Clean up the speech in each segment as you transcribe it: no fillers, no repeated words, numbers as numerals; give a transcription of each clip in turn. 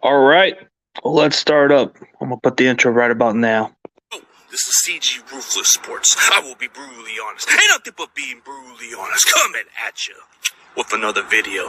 All right, well, let's start up. I'm gonna put the intro right about now. This is CG Ruthless Sports. I will be brutally honest. Ain't nothing but being brutally honest. Coming at you with another video.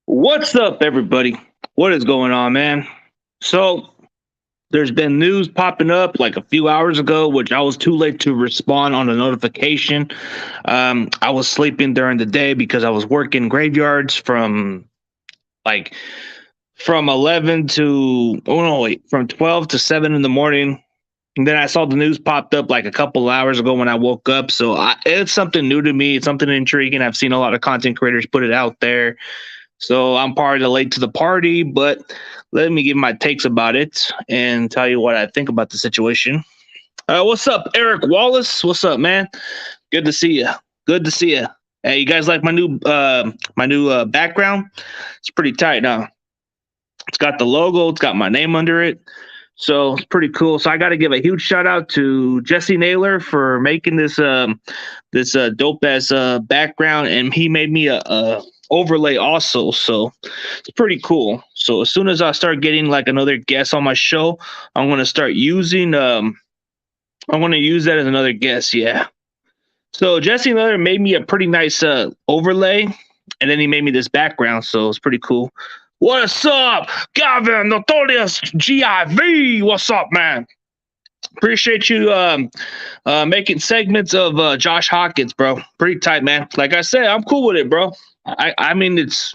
What's up, everybody? What is going on, man? So, there's been news popping up like a few hours ago, which I was too late to respond on a notification. I was sleeping during the day because I was working graveyards from 11 to from 12 to 7 in the morning. And then I saw the news popped up like a couple hours ago when I woke up. So it's something new to me. It's something intriguing. I've seen a lot of content creators put it out there. So I'm part of the late to the party, but let me give my takes about it and tell you what I think about the situation. What's up, Eric Wallace? What's up, man? Good to see you. Good to see you. Hey, you guys like my new background? It's pretty tight, huh? It's got the logo. It's got my name under it. So it's pretty cool. So I got to give a huge shout out to Jesse Naylor for making this dope ass background, and he made me a overlay also. So it's pretty cool. So as soon as I start getting like another guest on my show, I'm gonna start using I'm gonna use that as another guest. Yeah. So Jesse Naylor made me a pretty nice overlay, and then he made me this background. So it's pretty cool. What's up, Gavin, Notorious GIV? What's up, man? Appreciate you making segments of Josh Hawkins, bro. Pretty tight, man. Like I said, I'm cool with it, bro. I mean, it's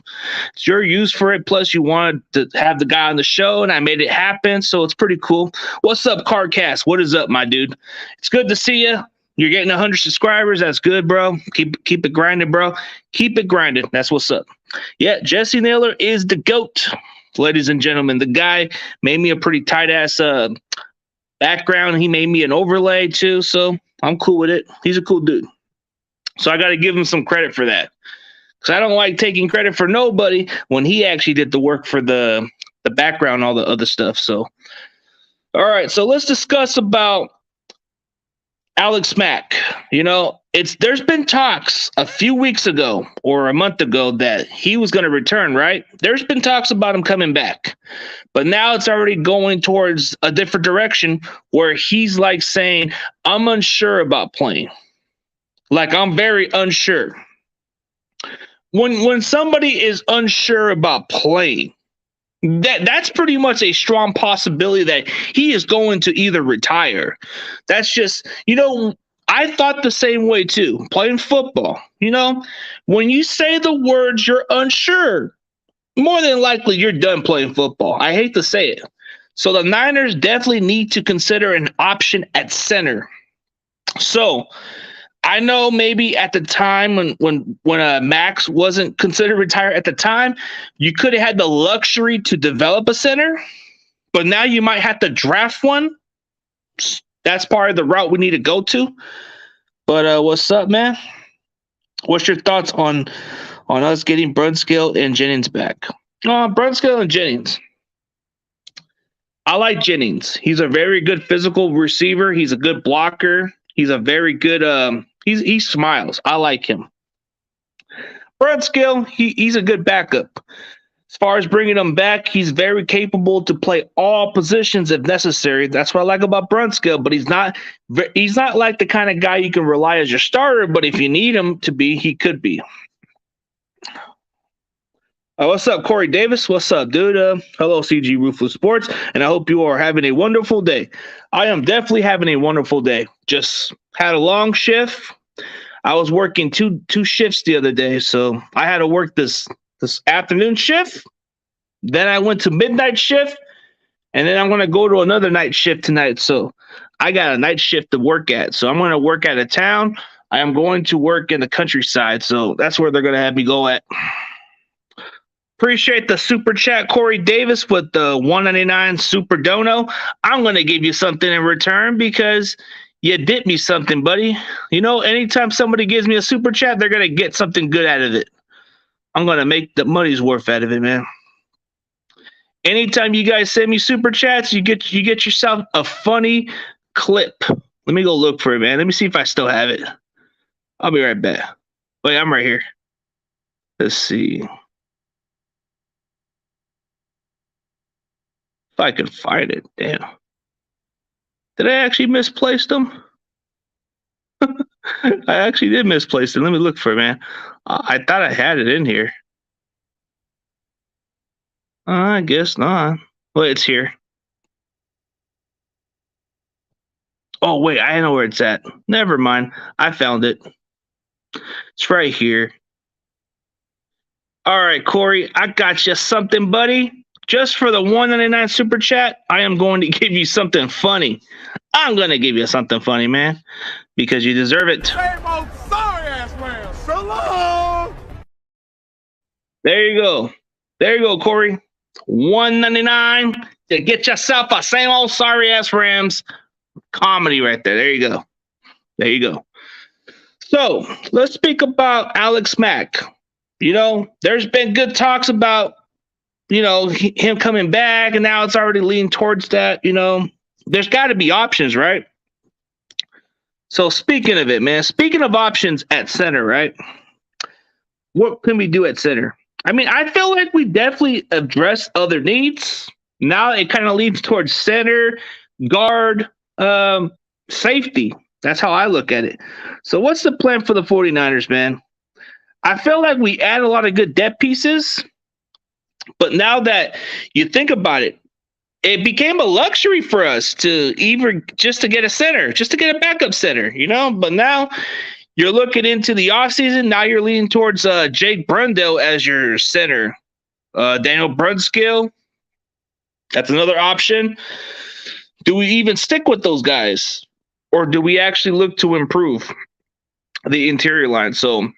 your use for it. Plus, you wanted to have the guy on the show, and I made it happen. So it's pretty cool. What's up, Cardcast? What is up, my dude? It's good to see you. You're getting 100 subscribers. That's good, bro. Keep it grinding, bro. Keep it grinding. That's what's up. Yeah, Jesse Naylor is the GOAT, ladies and gentlemen. The guy made me a pretty tight ass background. He made me an overlay too, so I'm cool with it. He's a cool dude. So I got to give him some credit for that, because I don't like taking credit for nobody when he actually did the work for the background, all the other stuff. So, all right, so let's discuss about Alex Mack. You know, there's been talks a few weeks ago or a month ago that he was going to return, right? There's been talks about him coming back, but now it's already going towards a different direction where he's like saying, I'm unsure about playing. Like, I'm very unsure. When somebody is unsure about playing, that's pretty much a strong possibility that he is going to either retire. That's just, I thought the same way too, playing football. When you say the words you're unsure, more than likely you're done playing football. I hate to say it. So the Niners definitely need to consider an option at center. So I know maybe at the time when Max wasn't considered retired at the time, you could have had the luxury to develop a center, but now you might have to draft one. That's part of the route we need to go to. But what's up, man? What's your thoughts on us getting Brunskill and Jennings back? Brunskill and Jennings. I like Jennings. He's a very good physical receiver. He's a good blocker. He's a very good he smiles. I like him. Brunskill, he's a good backup. As far as bringing him back, he's very capable to play all positions if necessary. That's what I like about Brunskill, but he's not like the kind of guy you can rely as your starter, but if you need him to be, he could be. What's up, Corey Davis? What's up, dude? Hello, CG Ruthless Sports, and I hope you are having a wonderful day. I am definitely having a wonderful day. Just had a long shift. I was working two shifts the other day, so I had to work this afternoon shift. Then I went to midnight shift, and then I'm going to go to another night shift tonight. So I got a night shift to work at. So I'm going to work out of town. I am going to work in the countryside. So that's where they're going to have me go at. Appreciate the super chat, Corey Davis, with the 199 super dono. I'm going to give you something in return because you did me something, buddy. You know, anytime somebody gives me a super chat, they're going to get something good out of it. I'm going to make the money's worth out of it, man. Anytime you guys send me super chats, you get yourself a funny clip. Let me go look for it, man. Let me see if I still have it. I'll be right back. Wait, I'm right here. Let's see. If I can find it. Damn. Did I actually misplace them? I actually did misplace it. Let me look for it, man. I thought I had it in here. I guess not. Well, it's here. Oh, wait. I know where it's at. Never mind. I found it. It's right here. All right, Corey. I got you something, buddy. Just for the 199 super chat, I am going to give you something funny. I'm going to give you something funny, man, because you deserve it. Same old sorry ass man. So long. There you go. There you go, Corey. 199 to get yourself a same old sorry ass Rams comedy right there. There you go. There you go. So let's speak about Alex Mack. You know, there's been good talks about, you know, him coming back, and now it's already leaning towards that. You know, there's got to be options, right? So speaking of it, man, speaking of options at center, right? What can we do at center? I mean, I feel like we definitely address other needs. Now it kind of leads towards center, guard, safety. That's how I look at it. So what's the plan for the 49ers, man? I feel like we add a lot of good depth pieces, but now that you think about it, it became a luxury for us to even just to get a center, just to get a backup center, you know? But now you're looking into the offseason. Now you're leaning towards Jake Brundle as your center. Daniel Brunskill, that's another option. Do we even stick with those guys? Or do we actually look to improve the interior line? So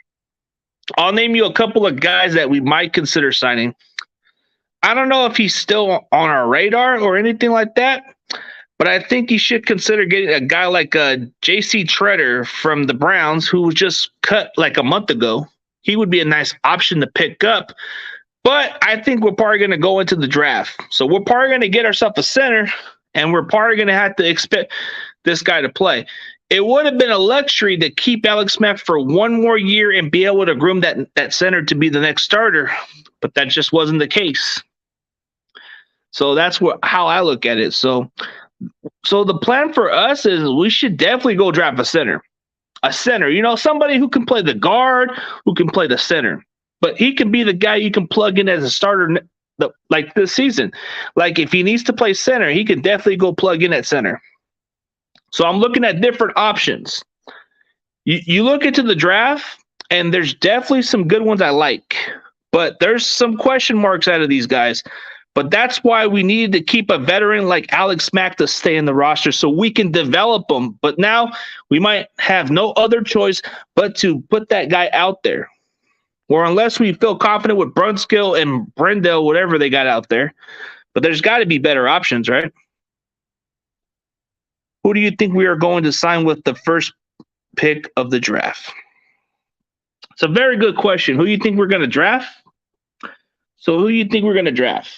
I'll name you a couple of guys that we might consider signing. I don't know if he's still on our radar or anything like that, but I think you should consider getting a guy like J.C. Treader from the Browns, who was just cut like a month ago. He would be a nice option to pick up, but I think we're probably going to go into the draft. So we're probably going to get ourselves a center, and we're probably going to have to expect this guy to play. It would have been a luxury to keep Alex Mack for one more year and be able to groom that center to be the next starter, but that just wasn't the case. So that's how I look at it. So the plan for us is we should definitely go draft a center. A center, you know, somebody who can play the guard, who can play the center. But he can be the guy you can plug in as a starter like this season. Like if he needs to play center, he can definitely go plug in at center. So I'm looking at different options. You look into the draft, and there's definitely some good ones I like. But there's some question marks out of these guys. But that's why we needed to keep a veteran like Alex Mack to stay in the roster so we can develop them. But now we might have no other choice but to put that guy out there. Or unless we feel confident with Brunskill and Brendel, whatever they got out there. But there's got to be better options, right? Who do you think we are going to sign with the first pick of the draft? It's a very good question. Who do you think we're going to draft? So who do you think we're going to draft?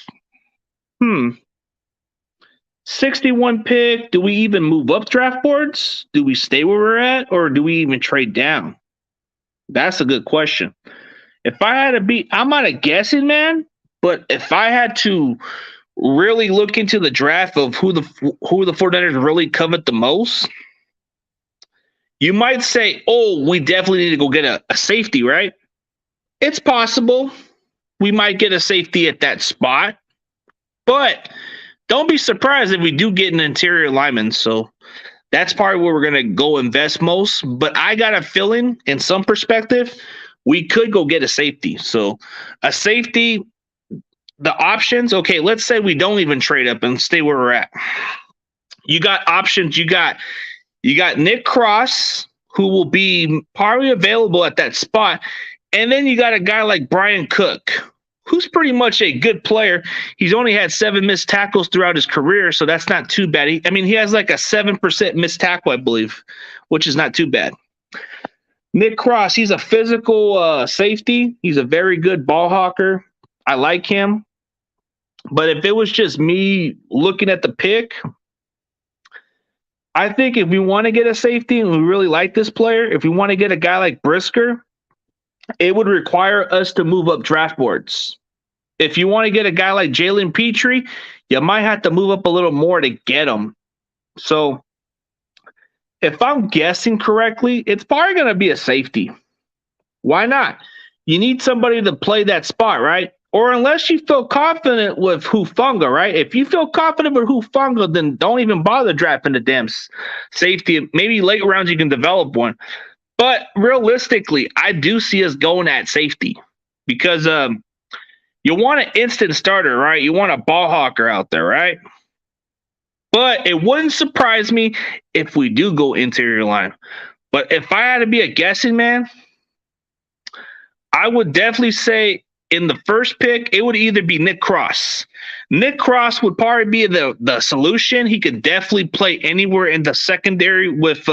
61 pick. Do we even move up draft boards? Do we stay where we're at? Or do we even trade down? That's a good question. If I had to be, I'm not a guessing man, but if I had to really look into the draft of who the 49ers really covet the most, you might say, oh, we definitely need to go get a safety, right? It's possible. we might get a safety at that spot. But don't be surprised if we do get an interior lineman. So that's probably where we're going to go invest most. But I got a feeling, in some perspective, we could go get a safety. So a safety, the options, okay, let's say we don't even trade up and stay where we're at. You got options. You got Nick Cross, who will be probably available at that spot. And then you got a guy like Brian Cook, who's pretty much a good player. He's only had 7 missed tackles throughout his career, so that's not too bad. He has like a 7% missed tackle, I believe, which is not too bad. Nick Cross, he's a physical safety. He's a very good ball hawker. I like him. But if it was just me looking at the pick, I think if we want to get a safety and we really like this player, if we want to get a guy like Brisker, it would require us to move up draft boards. If you want to get a guy like Jalen Petrie, you might have to move up a little more to get him. So if I'm guessing correctly, it's probably going to be a safety. Why not? You need somebody to play that spot, right? Or unless you feel confident with Hufanga, right? If you feel confident with Hufanga, then don't even bother drafting the damn safety. Maybe late rounds you can develop one. But realistically, I do see us going at safety because you want an instant starter, right? You want a ball hawker out there, right? But it wouldn't surprise me if we do go interior line. But if I had to be a guessing man, I would definitely say in the first pick, it would either be Nick Cross. Nick Cross would probably be the solution. He could definitely play anywhere in the secondary with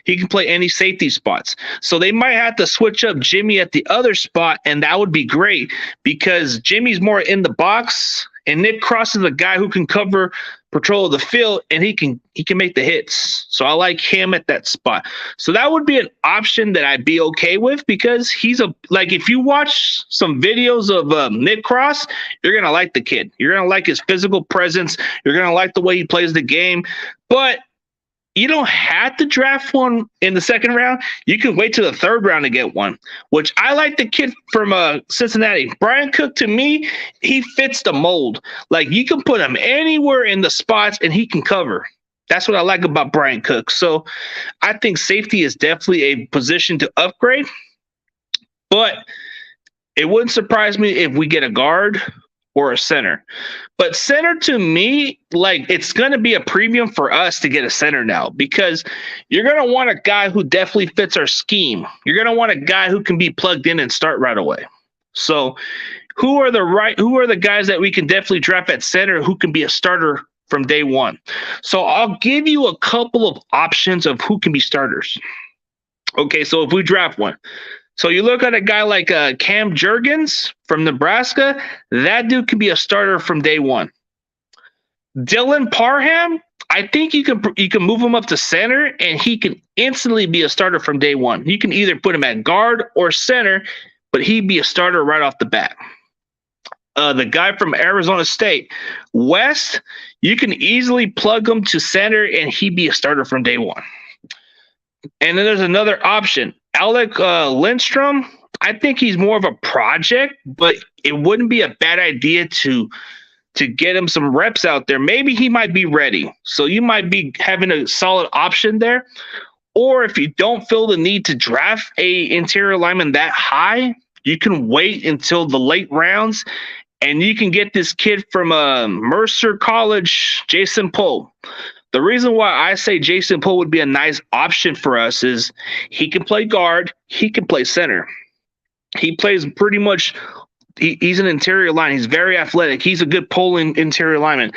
he can play any safety spots. So they might have to switch up Jimmy at the other spot, and that would be great because Jimmy's more in the box, and Nick Cross is a guy who can cover patrol of the field, and he can make the hits. So I like him at that spot. So that would be an option that I'd be okay with because he's if you watch some videos of Nick Cross, you're going to like the kid. You're going to like his physical presence. You're going to like the way he plays the game. But you don't have to draft one in the second round. You can wait till the third round to get one, which I like the kid from Cincinnati. Brian Cook, to me, he fits the mold. Like, you can put him anywhere in the spots, and he can cover. That's what I like about Brian Cook. So I think safety is definitely a position to upgrade. But it wouldn't surprise me if we get a guard or a center. But center, to me, it's going to be a premium for us to get a center now because you're going to want a guy who definitely fits our scheme. You're going to want a guy who can be plugged in and start right away. So who are the guys that we can definitely draft at center who can be a starter from day one? So I'll give you a couple of options of who can be starters. Okay, so if we draft one, so you look at a guy like Cam Jurgens from Nebraska, that dude can be a starter from day one. Dylan Parham, I think you can move him up to center, and he can instantly be a starter from day one. You can either put him at guard or center, but he'd be a starter right off the bat. The guy from Arizona State, West, you can easily plug him to center, and he'd be a starter from day one. And then there's another option. Alec Lindstrom, I think he's more of a project, but it wouldn't be a bad idea to get him some reps out there. Maybe he might be ready. So you might be having a solid option there. Or if you don't feel the need to draft a interior lineman that high, you can wait until the late rounds, and you can get this kid from Mercer College, Jason Poe. The reason why I say Jason Poe would be a nice option for us is he can play guard, he can play center. He plays pretty much he's an interior line. He's very athletic. He's a good pulling interior lineman.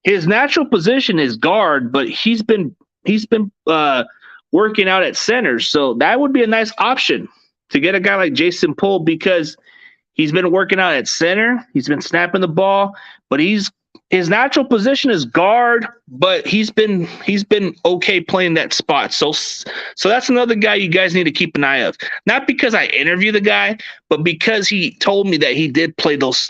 His natural position is guard, but he's been working out at center. So that would be a nice option to get a guy like Jason Poe because he's been working out at center. He's been snapping the ball, but his natural position is guard, but he's been okay playing that spot. So that's another guy you guys need to keep an eye of. Not because I interviewed the guy, but because he told me that he did play those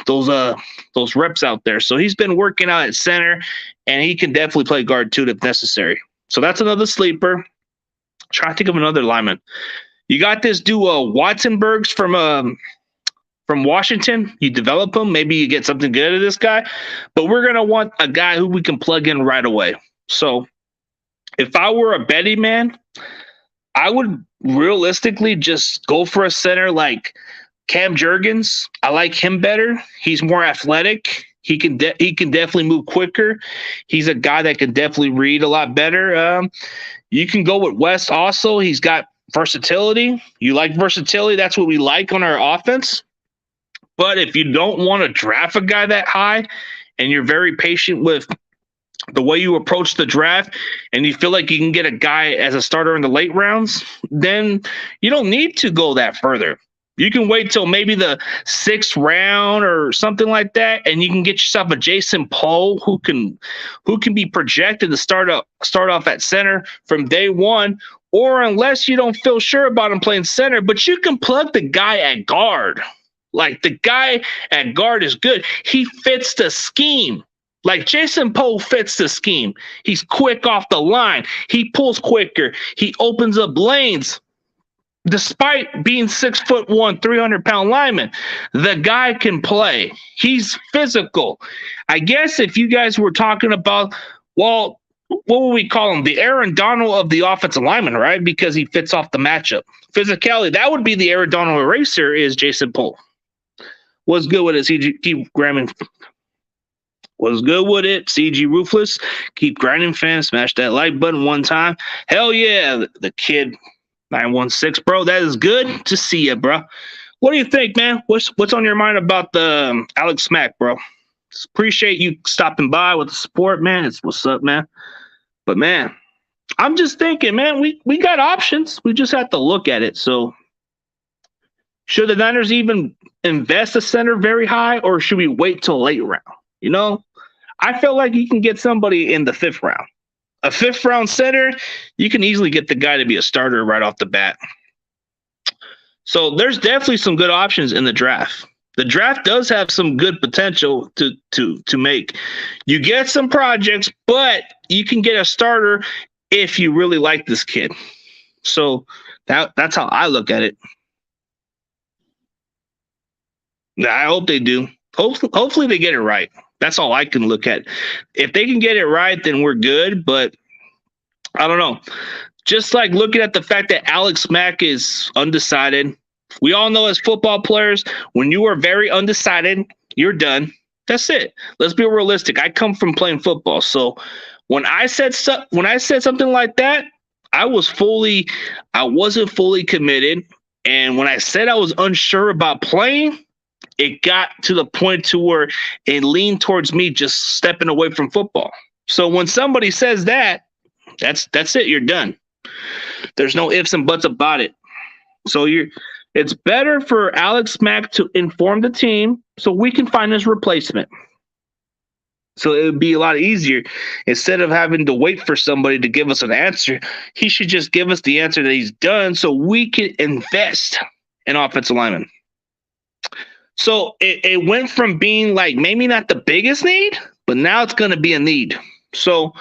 reps out there. So he's been working out at center, and he can definitely play guard too if necessary. So that's another sleeper. Try to think of another lineman. You got this duo Watsonbergs from from Washington. You develop him. Maybe you get something good out of this guy. But we're going to want a guy who we can plug in right away. So if I were a betting man, I would realistically just go for a center like Cam Jurgens. I like him better. He's more athletic. He can definitely move quicker. He's a guy that can definitely read a lot better. You can go with West also. He's got versatility. You like versatility. That's what we like on our offense. But if you don't want to draft a guy that high and you're very patient with the way you approach the draft and you feel like you can get a guy as a starter in the late rounds, then you don't need to go that further. You can wait till maybe the 6th round or something like that, and you can get yourself a Jason Poe who can be projected to start off at center from day one, or unless you don't feel sure about him playing center, but you can plug the guy at guard. Like, the guy at guard is good. He fits the scheme. Like, Jason Poe fits the scheme. He's quick off the line. He pulls quicker. He opens up lanes. Despite being 6'1", 300-pound lineman, the guy can play. He's physical. I guess if you guys were talking about, well, what would we call him? The Aaron Donald of the offensive lineman, right? Because he fits off the matchup. Physicality, that would be the Aaron Donald eraser is Jason Poe. What's good with it, CG? Keep grinding. What's good with it, CG Ruthless? Keep grinding, fans. Smash that like button one time. Hell yeah, the kid 916, bro. That is good to see you, bro. What do you think, man? What's on your mind about the Alex Mack, bro? Just appreciate you stopping by with the support, man. It's what's up, man. But man, I'm just thinking, man, we got options. We just have to look at it. So should the Niners even invest a center very high, or should we wait till late round? You know, I feel like you can get somebody in the 5th round. A 5th round center, you can easily get the guy to be a starter right off the bat. So there's definitely some good options in the draft. The draft does have some good potential to make. You get some projects, but you can get a starter if you really like this kid. So that's how I look at it. I hope they do. Hopefully they get it right. That's all I can look at. If they can get it right, then we're good. But I don't know. Just like looking at the fact that Alex Mack is undecided. We all know as football players, when you are very undecided, you're done. That's it. Let's be realistic. I come from playing football. So when I said something like that, I wasn't fully committed. And when I said I was unsure about playing, it got to the point to where it leaned towards me just stepping away from football. So when somebody says that, that's it. You're done. There's no ifs and buts about it. So it's better for Alex Mack to inform the team so we can find his replacement. So it would be a lot easier. Instead of having to wait for somebody to give us an answer, he should just give us the answer that he's done so we can invest in offensive linemen. So it went from being like maybe not the biggest need, but now it's going to be a need. So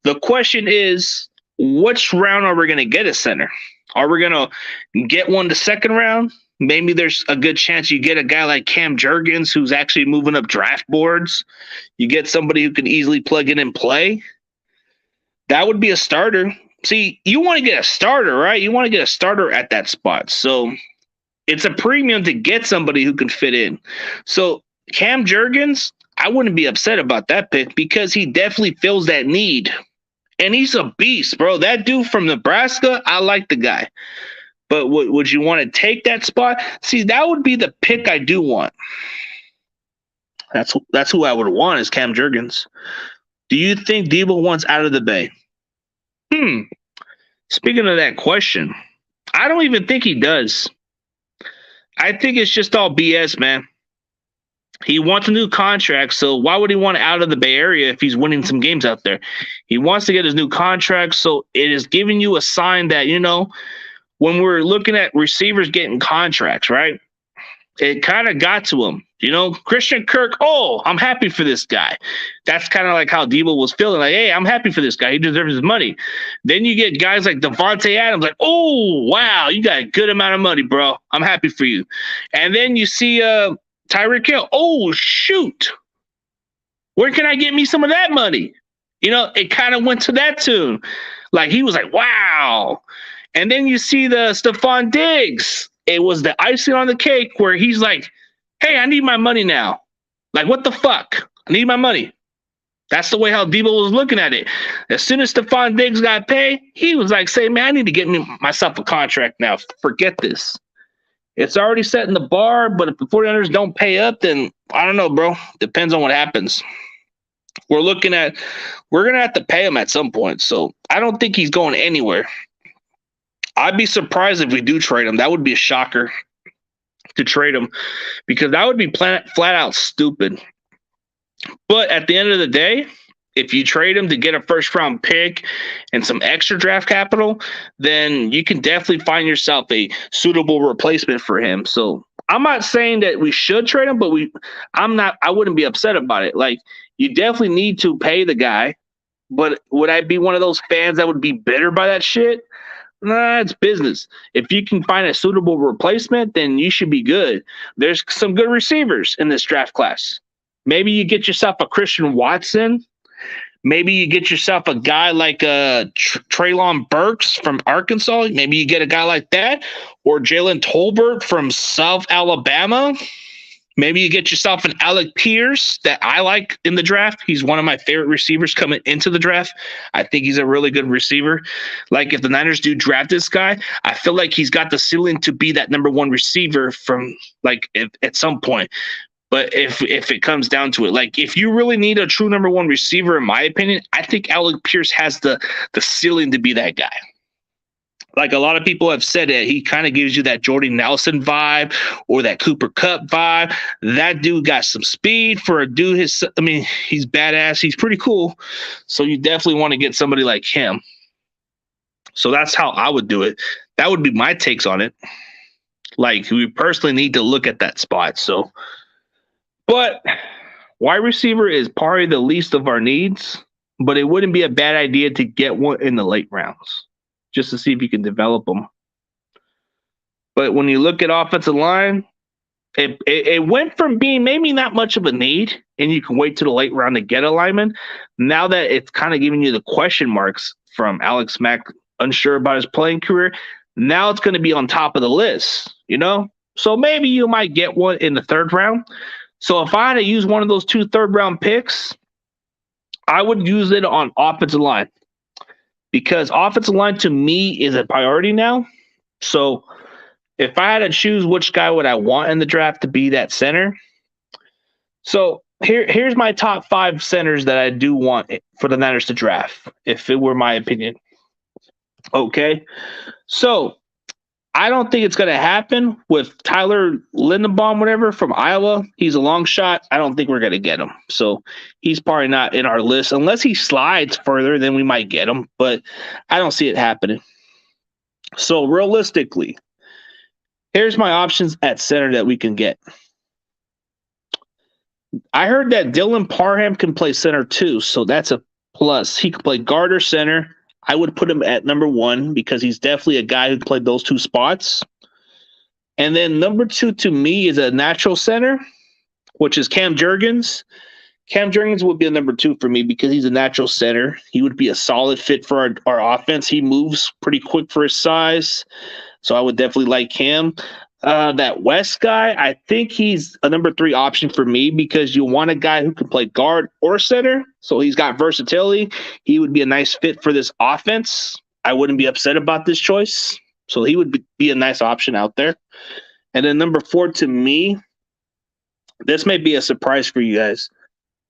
the question is, which round are we going to get a center? Are we going to get one the 2nd round? Maybe there's a good chance you get a guy like Cam Jurgens who's actually moving up draft boards. You get somebody who can easily plug in and play. That would be a starter. See, you want to get a starter, right? You want to get a starter at that spot. So it's a premium to get somebody who can fit in. So Cam Jurgens, I wouldn't be upset about that pick because he definitely fills that need. And he's a beast, bro. That dude from Nebraska, I like the guy. But would you want to take that spot? See, that would be the pick I do want. That's who I would want is Cam Jurgens. Do you think Debo wants out of the Bay? Speaking of that question, I don't even think he does. I think it's just all BS, man. He wants a new contract, so why would he want out of the Bay Area if he's winning some games out there? He wants to get his new contract, so it is giving you a sign that, when we're looking at receivers getting contracts, right? it kind of got to him. Christian Kirk, oh, I'm happy for this guy. That's kind of like how Debo was feeling. Like, hey, I'm happy for this guy. He deserves his money. Then you get guys like Devontae Adams, like, oh, wow, you got a good amount of money, bro. I'm happy for you. And then you see Tyreek Hill. Oh, shoot. Where can I get me some of that money? It kind of went to that tune. Like, he was like, wow. And then you see the Stephon Diggs. It was the icing on the cake where he's like, hey, I need my money now. Like, what the fuck? I need my money. That's the way how Debo was looking at it. As soon as Stephon Diggs got paid, he was like, say, man, I need to get myself a contract now. Forget this. It's already setting the bar, but if the 49ers don't pay up, then I don't know, bro. Depends on what happens. We're going to have to pay him at some point. So I don't think he's going anywhere. I'd be surprised if we do trade him. That would be a shocker to trade him, because that would be flat out stupid. But at the end of the day, if you trade him to get a first round pick and some extra draft capital, then you can definitely find yourself a suitable replacement for him. So I'm not saying that we should trade him, but I wouldn't be upset about it. Like, you definitely need to pay the guy, but would I be one of those fans that would be bitter by that shit? Nah, it's business. If you can find a suitable replacement, then you should be good. There's some good receivers in this draft class. Maybe you get yourself a Christian Watson. Maybe you get yourself a guy like Treylon Burks from Arkansas. Maybe you get a guy like that. Or Jalen Tolbert from South Alabama. Maybe you get yourself an Alec Pierce that I like in the draft. He's one of my favorite receivers coming into the draft. I think he's a really good receiver. Like, if the Niners do draft this guy, I feel like he's got the ceiling to be that number one receiver at some point. But if it comes down to it, like, if you really need a true number one receiver, in my opinion, I think Alec Pierce has the ceiling to be that guy. Like, a lot of people have said that he kind of gives you that Jordy Nelson vibe or that Cooper Kupp vibe. That dude got some speed for a dude. He's badass. He's pretty cool. So you definitely want to get somebody like him. So that's how I would do it. That would be my takes on it. Like, we personally need to look at that spot. So, but wide receiver is probably the least of our needs, but it wouldn't be a bad idea to get one in the late rounds, just to see if you can develop them. But when you look at offensive line, it went from being maybe not much of a need, and you can wait to the late round to get a lineman. Now that it's kind of giving you the question marks from Alex Mack, unsure about his playing career, now it's going to be on top of the list, So maybe you might get one in the third round. So if I had to use one of those 2 third-round picks, I would use it on offensive line. Because offensive line to me is a priority now. So if I had to choose which guy would I want in the draft to be that center. So here's my top 5 centers that I do want for the Niners to draft, if it were my opinion. Okay. So I don't think it's going to happen with Tyler Linderbaum, whatever, from Iowa. He's a long shot. I don't think we're going to get him. So he's probably not in our list. Unless he slides further, then we might get him. But I don't see it happening. So realistically, here's my options at center that we can get. I heard that Dylan Parham can play center too, so that's a plus. He can play guard or center. I would put him at number 1 because he's definitely a guy who played those 2 spots. And then number 2 to me is a natural center, which is Cam Jurgens. Cam Jurgens would be a number 2 for me because he's a natural center. He would be a solid fit for our offense. He moves pretty quick for his size, so I would definitely like him. That West guy, I think he's a number 3 option for me because you want a guy who can play guard or center. So he's got versatility. He would be a nice fit for this offense. I wouldn't be upset about this choice. So he would be a nice option out there. And then number 4 to me, this may be a surprise for you guys,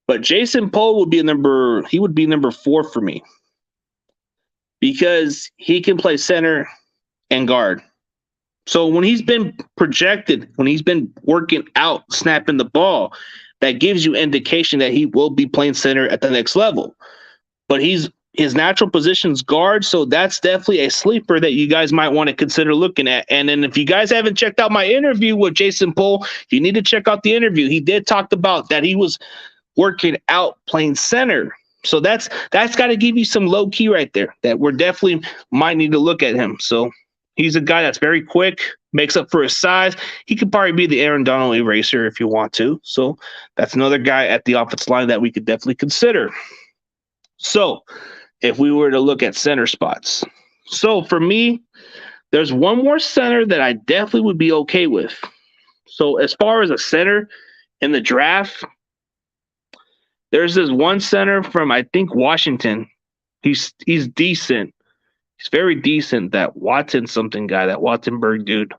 but Jason Poe would be number 4 for me because he can play center and guard. So when he's been projected, when he's been working out, snapping the ball, that gives you indication that he will be playing center at the next level. But he's His natural position's guard, so that's definitely a sleeper that you guys might want to consider looking at. And then if you guys haven't checked out my interview with Jason Poole, you need to check out the interview. He did talk about that he was working out playing center. So that's got to give you some low key right there that we're definitely might need to look at him. So he's a guy that's very quick, makes up for his size. He could probably be the Aaron Donald eraser if you want to. So that's another guy at the offensive line that we could definitely consider. So if we were to look at center spots. So for me, there's one more center that I definitely would be okay with. So as far as a center in the draft, there's this one center from, I think, Washington. He's decent. He's very decent, that Watson something guy, that Wattenberg dude.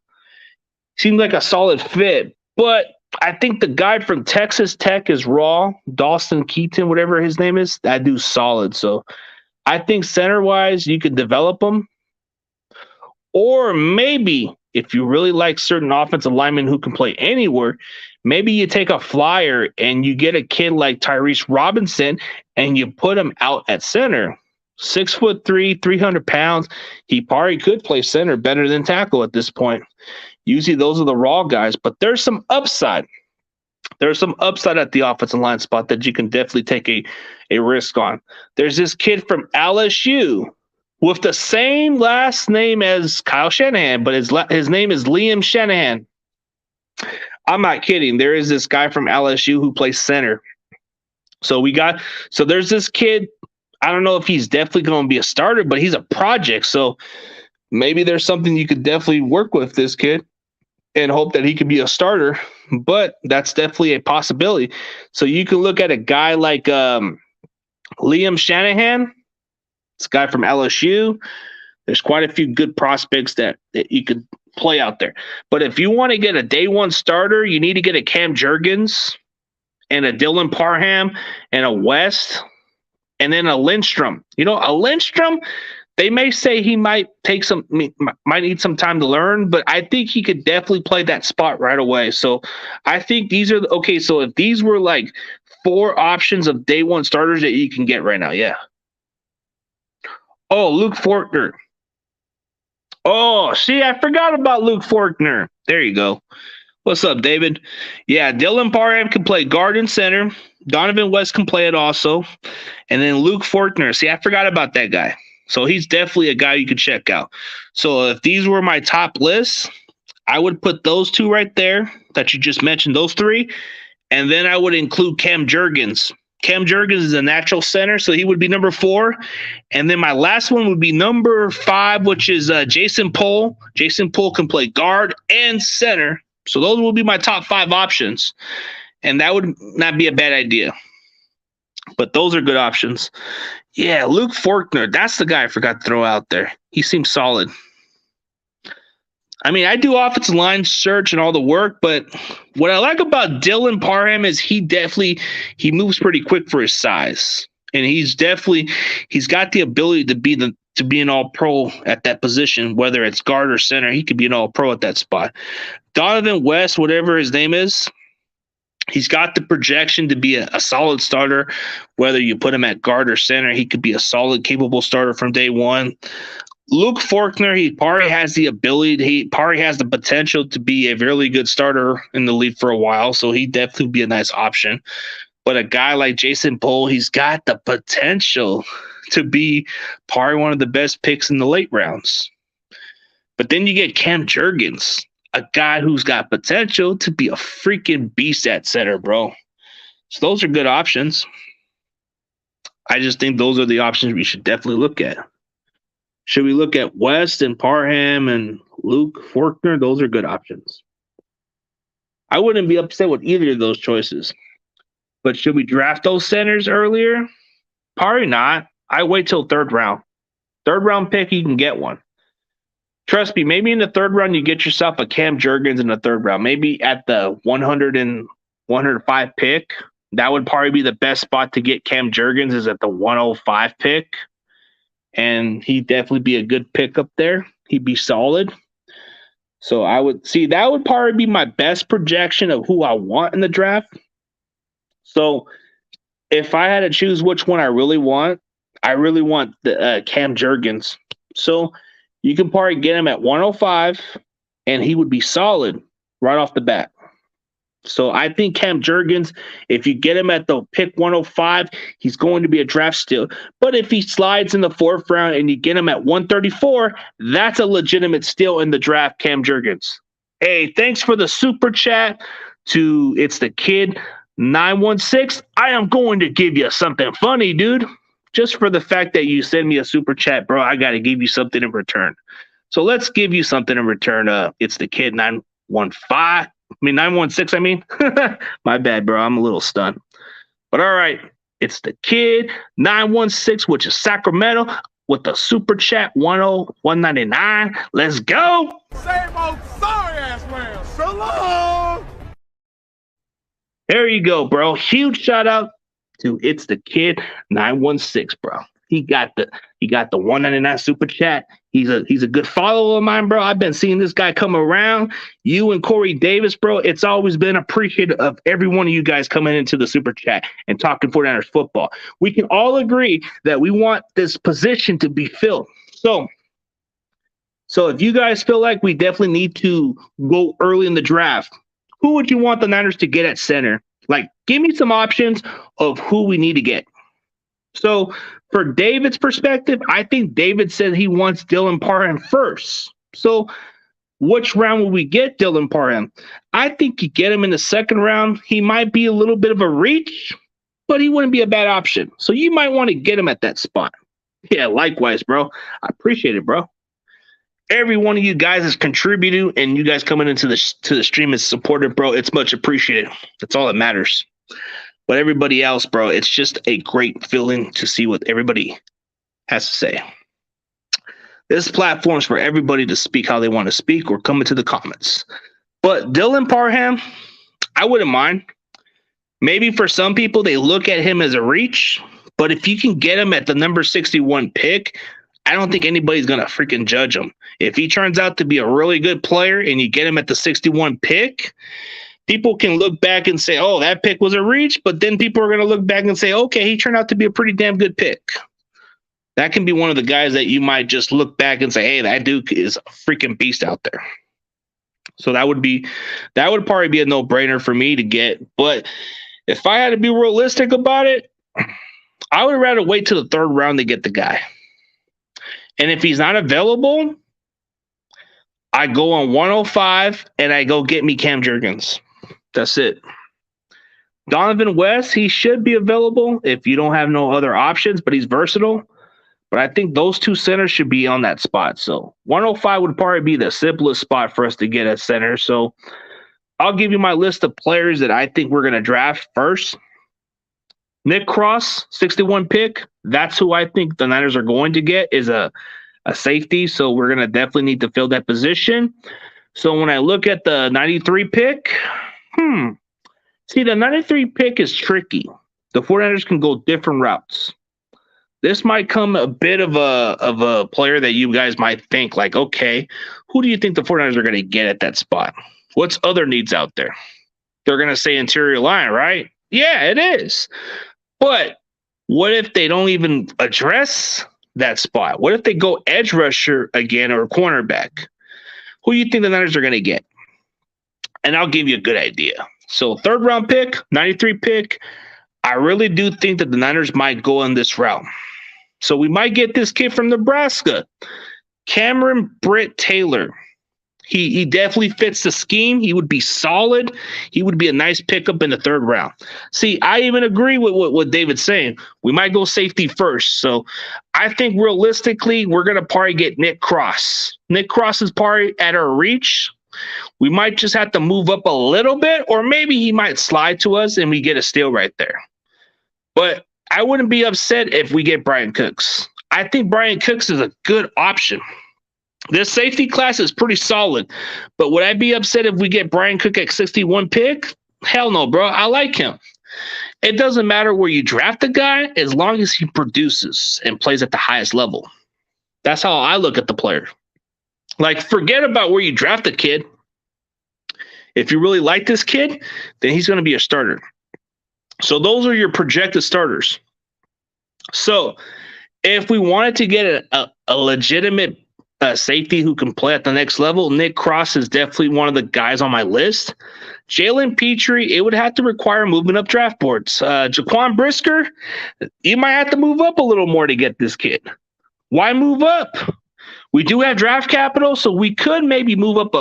Seems like a solid fit, but I think the guy from Texas Tech is raw. Dawson Keaton, whatever his name is, that dude's solid. So I think center-wise, you could develop him. Or maybe if you really like certain offensive linemen who can play anywhere, maybe you take a flyer and you get a kid like Tyrese Robinson and you put him out at center. 6'3", 300 pounds. He probably could play center better than tackle at this point. Usually those are the raw guys, but there's some upside. There's some upside at the offensive line spot that you can definitely take a risk on. There's this kid from LSU with the same last name as Kyle Shanahan, but his name is Liam Shanahan. I'm not kidding. There is this guy from LSU who plays center. So there's this kid. I don't know if he's definitely going to be a starter, but he's a project. So maybe there's something you could definitely work with this kid and hope that he could be a starter, but that's definitely a possibility. So you can look at a guy like Liam Shanahan. It's a guy from LSU. There's quite a few good prospects that you could play out there. But if you want to get a day one starter, you need to get a Cam Jurgens and a Dylan Parham and a West and then a Lindstrom. You know, a Lindstrom, they may say he might need some time to learn, but I think he could definitely play that spot right away. So I think these are okay. So if these were like 4 options of day one starters that you can get right now, yeah. Oh, Luke Fortner. Oh, see, I forgot about Luke Fortner. There you go. What's up, David? Yeah, Dylan Parham can play guard and center. Donovan West can play it also. And then Luke Fortner. See, I forgot about that guy. So he's definitely a guy you could check out. So if these were my top lists, I would put those 2 right there that you just mentioned, those 3. And then I would include Cam Jurgens. Cam Jurgens is a natural center, so he would be number 4. And then my last one would be number 5, which is Jason Poole. Jason Poole can play guard and center. So those will be my top 5 options. And that would not be a bad idea. But those are good options. Yeah, Luke Fortner, that's the guy I forgot to throw out there. He seems solid. I mean, I do offensive line search and all the work, but what I like about Dylan Parham is he moves pretty quick for his size. And he's got the ability to be an all-pro at that position, whether it's guard or center. He could be an all-pro at that spot. Donovan West, whatever his name is, he's got the projection to be a solid starter. Whether you put him at guard or center, he could be a solid, capable starter from day one. Luke Fortner, he probably has the ability, he probably has the potential to be a really good starter in the league for a while, so he'd definitely be a nice option. But a guy like Jason Poole, he's got the potential to be probably one of the best picks in the late rounds. But then you get Cam Jurgens, a guy who's got potential to be a freaking beast at center, bro. So those are good options. I just think those are the options we should definitely look at. Should we look at West and Parham and Luke Fortner? Those are good options. I wouldn't be upset with either of those choices. But should we draft those centers earlier? Probably not. I wait till 3rd round. 3rd round pick, you can get one. Trust me, maybe in the 3rd round, you get yourself a Cam Jurgens in the 3rd round. Maybe at the 100 and 105 pick, that would probably be the best spot to get Cam Jurgens is at the 105 pick. And he'd definitely be a good pick up there. He'd be solid. So I would see that would probably be my best projection of who I want in the draft. So if I had to choose which one I really want, I really want the Cam Jurgens. So you can probably get him at 105, and he would be solid right off the bat. So I think Cam Jurgens, if you get him at the pick 105, he's going to be a draft steal. But if he slides in the fourth round and you get him at 134, that's a legitimate steal in the draft, Cam Jurgens. Hey, thanks for the super chat to It's the Kid 916. I am going to give you something funny, dude. Just for the fact that you send me a super chat, bro, I got to give you something in return. So let's give you something in return. It's the Kid 916, I mean. My bad, bro. I'm a little stunned. But all right, it's the Kid 916, which is Sacramento, with the super chat 101.99. Let's go. Same old sorry ass man. So long. There you go, bro. Huge shout out to It's the Kid 916, bro. He got the 199 super chat. He's a good follower of mine, bro. I've been seeing this guy come around. You and Corey Davis, bro. It's always been appreciated of every one of you guys coming into the super chat and talking 49ers football. We can all agree that we want this position to be filled. So if you guys feel like we definitely need to go early in the draft, who would you want the Niners to get at center? Like, give me some options of who we need to get. So for David's perspective, I think David said he wants Dylan Parham first. So which round will we get Dylan Parham? I think you get him in the second round. He might be a little bit of a reach, but he wouldn't be a bad option. So you might want to get him at that spot. Yeah, likewise, bro. I appreciate it, bro. Every one of you guys is contributing, and you guys coming into the stream is supported, bro. It's much appreciated. That's all that matters. But everybody else, bro, it's just a great feeling to see what everybody has to say. This platform is for everybody to speak how they want to speak or come into the comments. But Dylan Parham, I wouldn't mind. Maybe for some people, they look at him as a reach. But if you can get him at the number 61 pick, I don't think anybody's going to freaking judge him. If he turns out to be a really good player and you get him at the 61 pick, people can look back and say, oh, that pick was a reach. But then people are going to look back and say, okay, he turned out to be a pretty damn good pick. That can be one of the guys that you might just look back and say, hey, that dude is a freaking beast out there. So that would probably be a no-brainer for me to get. But if I had to be realistic about it, I would rather wait till the third round to get the guy. And if he's not available, I go on 105 and I go get me Cam Jurgens. That's it. Donovan West, he should be available if you don't have no other options, but he's versatile. But I think those two centers should be on that spot. So 105 would probably be the simplest spot for us to get at center. So I'll give you my list of players that I think we're going to draft first. Nick Cross, 61 pick. That's who I think the Niners are going to get, is a safety. So we're going to definitely need to fill that position. So when I look at the 93 pick, see, the 93 pick is tricky. The 49ers can go different routes. This might come a bit of a player that you guys might think like, okay, who do you think the 49ers are going to get at that spot? What's other needs out there? They're going to say interior line, right? Yeah, it is. But what if they don't even address that spot? What if they go edge rusher again or cornerback? Who do you think the Niners are going to get? And I'll give you a good idea. So third round pick, 93 pick. I really do think that the Niners might go on this route. So we might get this kid from Nebraska, Cameron Britt Taylor. He definitely fits the scheme. He would be solid. He would be a nice pickup in the third round. See, I even agree with what David's saying. We might go safety first. So I think realistically, we're going to probably get Nick Cross. Nick Cross is probably at our reach. We might just have to move up a little bit, or maybe he might slide to us and we get a steal right there. But I wouldn't be upset if we get Brian Cooks. I think Brian Cooks is a good option. This safety class is pretty solid, but would I be upset if we get Brian Cook at 61 pick? Hell no, bro. I like him. It doesn't matter where you draft the guy as long as he produces and plays at the highest level. That's how I look at the player. Like, forget about where you draft the kid. If you really like this kid, then he's going to be a starter. So those are your projected starters. So If we wanted to get a legitimate safety who can play at the next level, Nick Cross is definitely one of the guys on my list. Jalen Petrie, it would have to require moving up draft boards. Jaquan Brisker, you might have to move up a little more to get this kid. Why move up? We do have draft capital, so we could maybe move up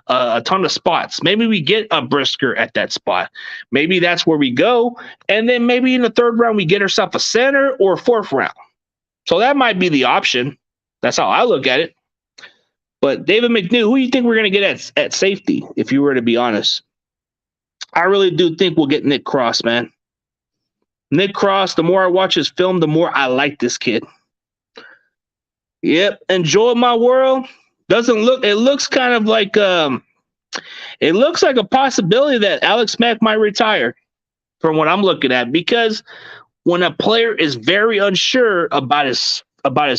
a ton of spots. Maybe we get a Brisker at that spot. Maybe that's where we go. And then maybe in the third round, we get ourselves a center or a fourth round. So that might be the option. That's how I look at it. But David McNew, who do you think we're going to get at safety, if you were to be honest? I really do think we'll get Nick Cross, man. Nick Cross, the more I watch his film, the more I like this kid. Yep, Enjoy My World it looks kind of like it looks like a possibility that Alex Mack might retire from what I'm looking at, because when a player is very unsure about his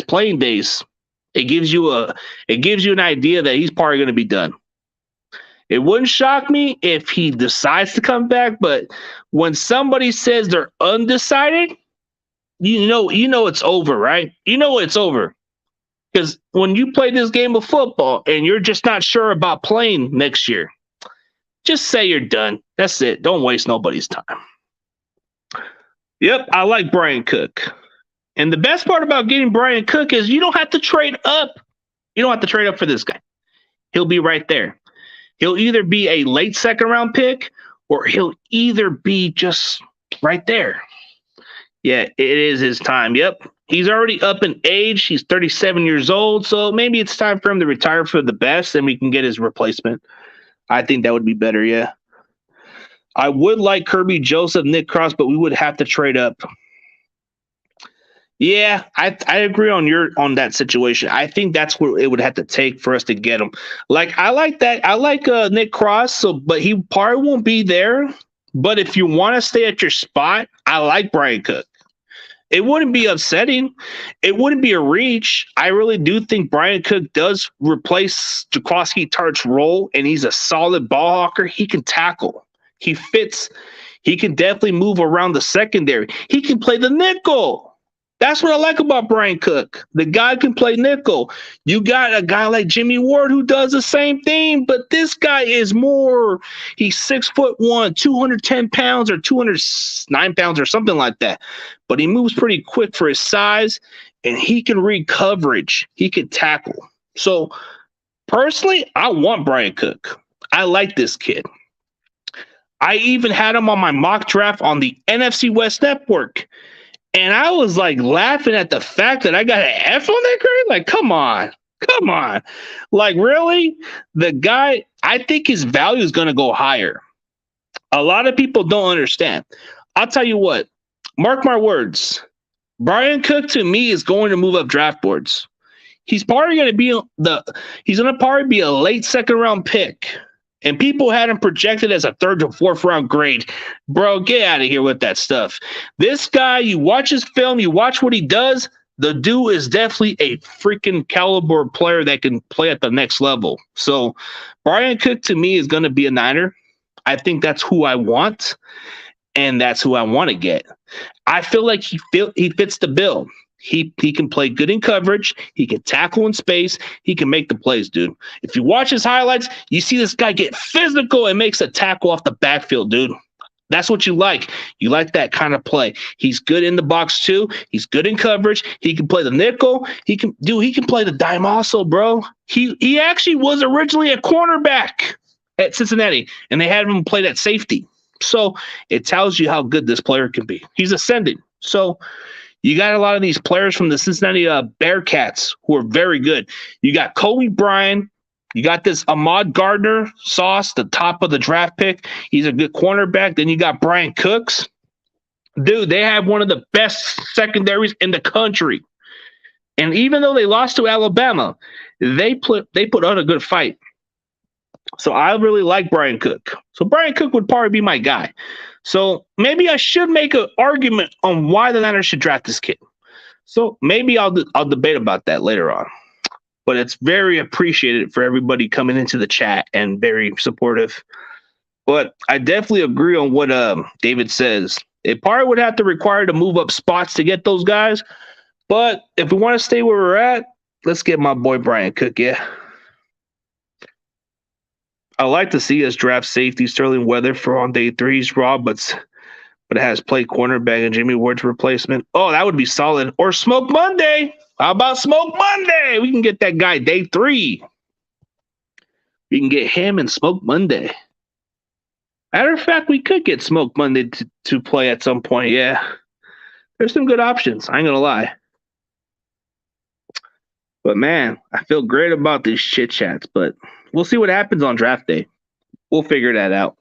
playing days, it gives you an idea that he's probably going to be done. It wouldn't shock me if he decides to come back, but when somebody says they're undecided, you know it's over, right? You know it's over. Because when you play this game of football and you're just not sure about playing next year, just say you're done. That's it. Don't waste nobody's time. Yep, I like Brian Cook. And the best part about getting Brian Cook is you don't have to trade up. You don't have to trade up for this guy. He'll be right there. He'll either be a late second round pick or he'll either be just right there. Yeah, it is his time. Yep. He's already up in age. He's 37 years old. So maybe it's time for him to retire for the best and we can get his replacement. I think that would be better. Yeah. I would like Kirby Joseph, Nick Cross, but we would have to trade up. Yeah, I agree on that situation. I think that's what it would have to take for us to get him. Like, I like that. I like Nick Cross, but he probably won't be there. But if you want to stay at your spot, I like Brian Cook. It wouldn't be upsetting. It wouldn't be a reach. I really do think Brian Cook does replace Jaquiski Tartt's role, and he's a solid ball hawker. He can tackle. He fits. He can definitely move around the secondary. He can play the nickel. That's what I like about Brian Cook. The guy can play nickel. You got a guy like Jimmy Ward who does the same thing, but this guy is more. He's 6'1", 210 pounds or 209 pounds or something like that. But he moves pretty quick for his size, and he can read coverage. He can tackle. So personally, I want Brian Cook. I like this kid. I even had him on my mock draft on the NFC West Network. And I was like laughing at the fact that I got an F on that grade. Like, come on. Like, really? The guy, I think his value is going to go higher. A lot of people don't understand. I'll tell you what, mark my words. Brian Cook to me is going to move up draft boards. He's probably going to be a late second round pick. And people had him projected as a third to fourth round grade. Bro, get out of here with that stuff. This guy, you watch his film, you watch what he does, the dude is definitely a freaking caliber player that can play at the next level. So Brian Cook to me is going to be a Niner. I think that's who I want, and that's who I want to get. I feel like he fits the bill. He can play good in coverage. He can tackle in space. He can make the plays, dude. If you watch his highlights, you see this guy get physical and makes a tackle off the backfield, dude. That's what you like. You like that kind of play. He's good in the box too. He's good in coverage. He can play the nickel. He can play the dime also, bro. He actually was originally a cornerback at Cincinnati, and they had him play that safety. So it tells you how good this player can be. He's ascending. So you got a lot of these players from the Cincinnati Bearcats who are very good. You got Kobe Bryant. You got this Ahmad Gardner Sauce, the top of the draft pick. He's a good cornerback. Then you got Brian Cooks. Dude, they have one of the best secondaries in the country. And even though they lost to Alabama, they put on a good fight. So I really like Brian Cook. So Brian Cook would probably be my guy. So maybe I should make an argument on why the Niners should draft this kid. So maybe I'll debate about that later on. But it's very appreciated for everybody coming into the chat and very supportive. But I definitely agree on what David says. It probably would have to require to move up spots to get those guys. But if we want to stay where we're at, let's get my boy Brian Cook. Yeah. I like to see us draft safety Sterling Weather for on day 3's raw, but it has play cornerback and Jimmy Ward's replacement. Oh, that would be solid. Or Smoke Monday. How about Smoke Monday? We can get that guy day 3. We can get him and Smoke Monday. Matter of fact, we could get Smoke Monday to play at some point. Yeah. There's some good options. I ain't going to lie. But man, I feel great about these chit chats, but we'll see what happens on draft day. We'll figure that out.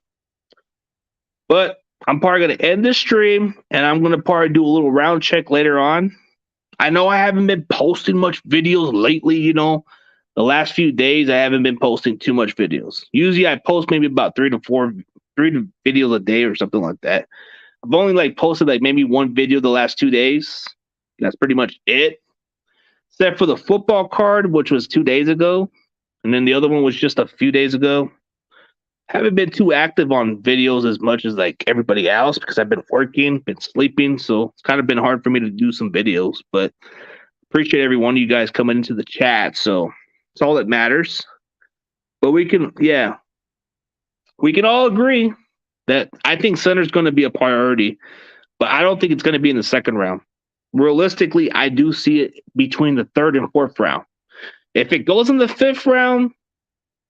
But I'm probably going to end this stream, and I'm going to probably do a little round check later on. I know I haven't been posting much videos lately, you know. The last few days, I haven't been posting too much videos. Usually, I post maybe about 3 videos a day or something like that. I've only posted maybe one video the last 2 days. That's pretty much it. Except for the football card, which was 2 days ago. And then the other one was just a few days ago. Haven't been too active on videos as much as everybody else because I've been working, been sleeping. So it's kind of been hard for me to do some videos. But appreciate every one of you guys coming into the chat. So it's all that matters. But we can all agree that I think center's going to be a priority. But I don't think it's going to be in the second round. Realistically, I do see it between the 3rd and 4th round. If it goes in the 5th round,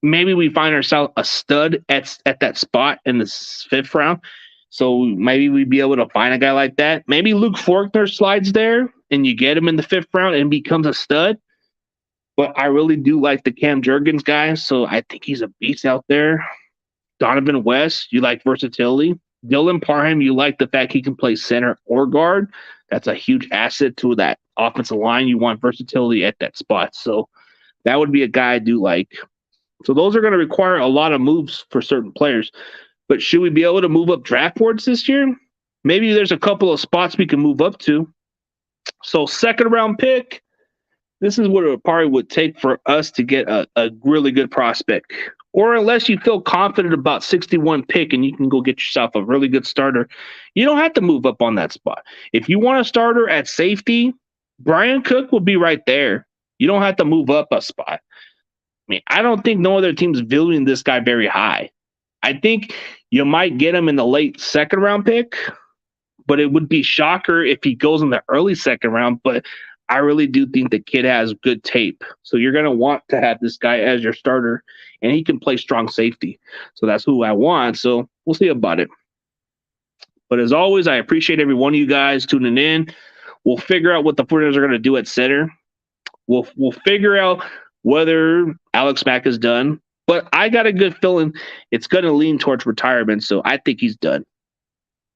maybe we find ourselves a stud at that spot in the 5th round. So maybe we'd be able to find a guy like that. Maybe Luke Faulkner slides there and you get him in the 5th round and becomes a stud. But I really do like the Cam Jurgens guy. So I think he's a beast out there. Donovan West, you like versatility. Dylan Parham, you like the fact he can play center or guard. That's a huge asset to that offensive line. You want versatility at that spot. So that would be a guy I do like. So those are going to require a lot of moves for certain players. But should we be able to move up draft boards this year? Maybe there's a couple of spots we can move up to. So 2nd round pick, this is what it probably would take for us to get a really good prospect. Or unless you feel confident about 61 pick and you can go get yourself a really good starter, you don't have to move up on that spot. If you want a starter at safety, Brian Cook will be right there. You don't have to move up a spot. I mean, I don't think no other team's valuing this guy very high. I think you might get him in the late 2nd round pick, but it would be shocker if he goes in the early 2nd round. But I really do think the kid has good tape. So you're going to want to have this guy as your starter, and he can play strong safety. So that's who I want. So we'll see about it. But as always, I appreciate every one of you guys tuning in. We'll figure out what the 49ers are going to do at center. We'll figure out whether Alex Mack is done. But I got a good feeling it's going to lean towards retirement. So I think he's done.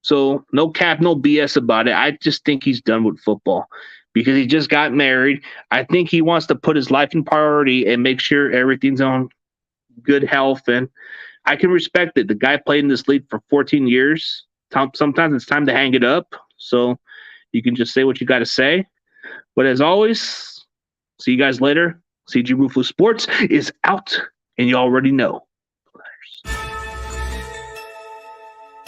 So no cap, no BS about it. I just think he's done with football because he just got married. I think he wants to put his life in priority and make sure everything's on good health. And I can respect it. The guy played in this league for 14 years. Sometimes it's time to hang it up. So you can just say what you got to say. But as always, see you guys later. CG Ruthless Sports is out, and you already know.